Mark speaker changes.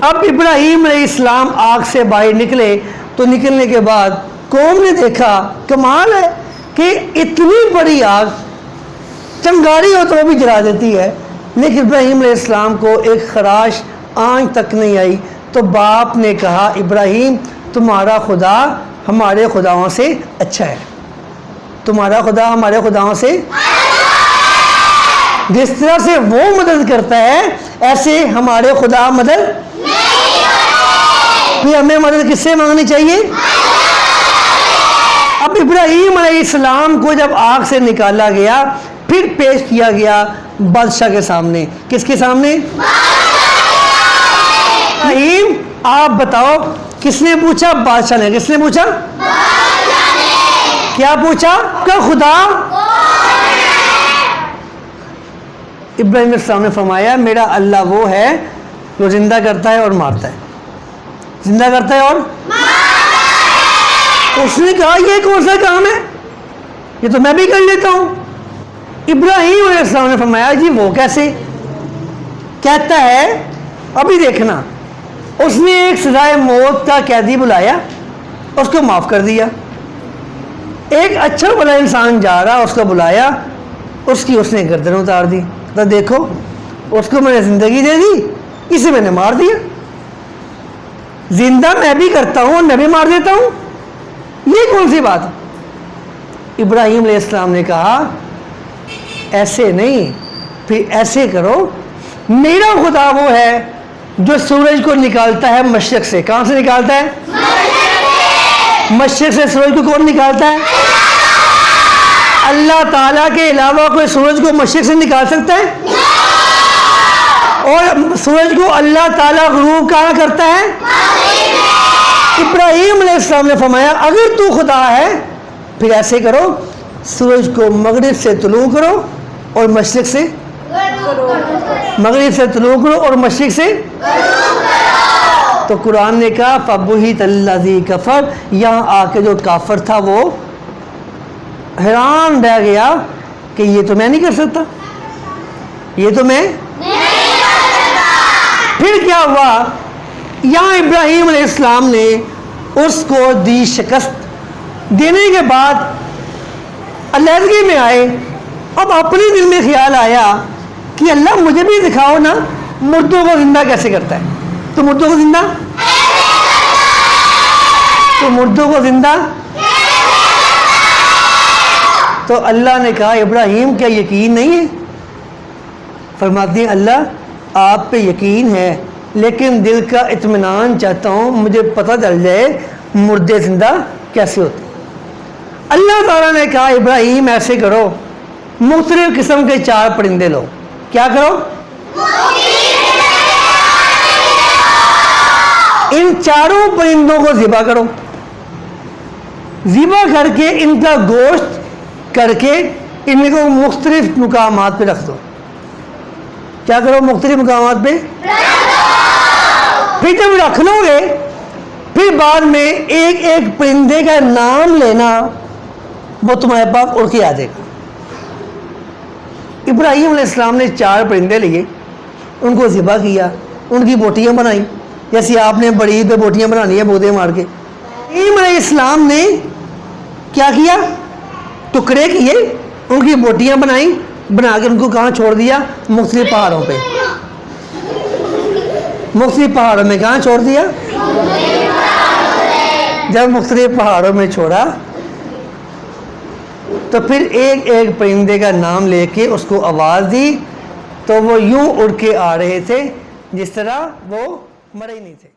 Speaker 1: اب ابراہیم علیہ السلام آگ سے باہر نکلے تو نکلنے کے بعد قوم نے دیکھا کمال ہے کہ اتنی بڑی آگ چنگاری ہو تو وہ بھی جلا دیتی ہے، لیکن ابراہیم علیہ السلام کو ایک خراش آنچ تک نہیں آئی۔ تو باپ نے کہا ابراہیم تمہارا خدا ہمارے خداؤں سے اچھا ہے، تمہارا خدا ہمارے خداؤں سے جس طرح سے وہ مدد کرتا ہے ایسے ہمارے خدا مدد پھر ہمیں مدد کس سے مانگنی چاہیے؟ اب ابراہیم علیہ السلام کو جب آگ سے نکالا گیا پھر پیش کیا گیا بادشاہ کے سامنے۔ کس کے سامنے؟ ابراہیم آپ بتاؤ کس نے پوچھا؟ بادشاہ نے۔ کس نے پوچھا؟ کیا پوچھا؟ کہ خدا؟ ابراہیم علیہ السلام نے فرمایا میرا اللہ وہ ہے جو زندہ کرتا ہے اور مارتا ہے، زندہ کرتا ہے اور اس نے کہا یہ کون سا کام ہے، یہ تو میں بھی کر لیتا ہوں۔ ابراہیم علیہ السلام نے فرمایا جی وہ کیسے؟ کہتا ہے ابھی دیکھنا، اس نے ایک سزائے موت کا قیدی بلایا، اس کو معاف کر دیا۔ ایک اچھا بھلا انسان جا رہا، اس کو بلایا، اس کی اس نے گردن اتار دی۔ تو دیکھو اس کو میں نے زندگی دے دی، اسے میں نے مار دیا، زندہ میں بھی کرتا ہوں میں بھی مار دیتا ہوں، یہ کون سی بات؟ ابراہیم علیہ السلام نے کہا ایسے نہیں، پھر ایسے کرو، میرا خدا وہ ہے جو سورج کو نکالتا ہے مشرق سے۔ کہاں سے نکالتا ہے؟ مشرق سے سورج کو کون نکالتا ہے؟ اللہ تعالیٰ کے علاوہ کوئی سورج کو مشرق سے نکال سکتا ہے؟ اور سورج کو اللہ تعالیٰ غروب کہاں کرتا ہے؟ ابراہیم علیہ السلام نے فرمایا اگر تو خدا ہے پھر ایسے کرو، سورج کو مغرب سے طلوع کرو اور مشرق سے مغرب سے طلوع کرو اور مشرق سے۔ تو قرآن نے کہا فَبُہِتَ الَّذِي كَفَرَ، یہاں آ کے جو کافر تھا وہ حیران رہ گیا کہ یہ تو میں نہیں کر سکتا، یہ تو میں پھر کیا ہوا؟ یہاں ابراہیم علیہ السلام نے اس کو دی شکست، دینے کے بعد علیحدگی میں آئے۔ اب اپنے دل میں خیال آیا کہ اللہ مجھے بھی دکھاؤ نا مردوں کو زندہ کیسے کرتا ہے، تو مردوں کو زندہ تو اللہ نے کہا ابراہیم کیا یقین نہیں ہے؟ فرماتے ہیں اللہ آپ پہ یقین ہے لیکن دل کا اطمینان چاہتا ہوں، مجھے پتہ چل جائے مردے زندہ کیسے ہوتے۔ اللہ تعالیٰ نے کہا ابراہیم ایسے کرو، مختلف قسم کے 4 پرندے لو۔ کیا کرو؟ ان 4 پرندوں کو ذبح کرو، ذبح کر کے ان کا گوشت کر کے ان کو مختلف مقامات پہ رکھ دو۔ کیا کرو؟ مختلف مقامات پہ پھر جب رکھ لو گے پھر بعد میں ایک ایک پرندے کا نام لینا، وہ تمہارے پاس اڑ کے آ جائے گا۔ ابراہیم علیہ السلام نے 4 پرندے لیے، ان کو ذبح کیا، ان کی بوٹیاں بنائیں جیسے آپ نے بڑی عید پہ بوٹیاں بنانی ہے بودے مار کے۔ ابراہیم علیہ السلام نے کیا کیا؟ ٹکڑے کیے، ان کی بوٹیاں بنائیں، بنا کے ان کو کہاں چھوڑ دیا؟ مختلف پہاڑوں پہ۔ مختلف پہاڑوں میں کہاں چھوڑ دیا؟ جب مختلف پہاڑوں میں چھوڑا تو پھر ایک ایک پرندے کا نام لے کے اس کو آواز دی تو وہ یوں اڑ کے آ رہے تھے جس طرح وہ مرے ہی نہیں تھے۔